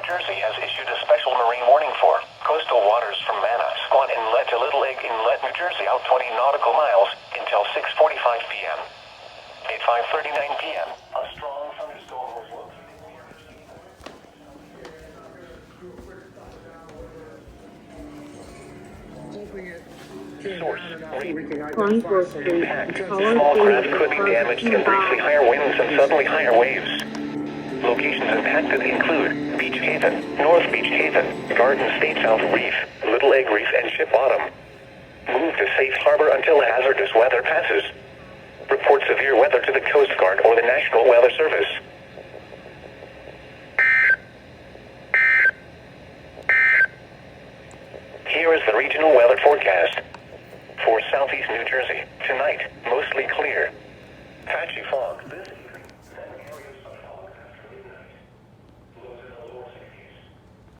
Jersey has issued a special marine warning for coastal waters from Manasquan Inlet to Little Egg Inlet, New Jersey, out 20 nautical miles until 6:45 p.m. At 5:39 p.m., a strong thunderstorm was Source. Impact. Small craft could be damaged and briefly higher winds and suddenly higher waves. Locations impacted include Beach Haven, North Beach Haven, Garden State South Reef, Little Egg Reef, and Ship Bottom. Move to safe harbor until hazardous weather passes. Report severe weather to the Coast Guard or the National Weather Service. Here is the regional weather forecast. For southeast New Jersey, tonight, mostly clear.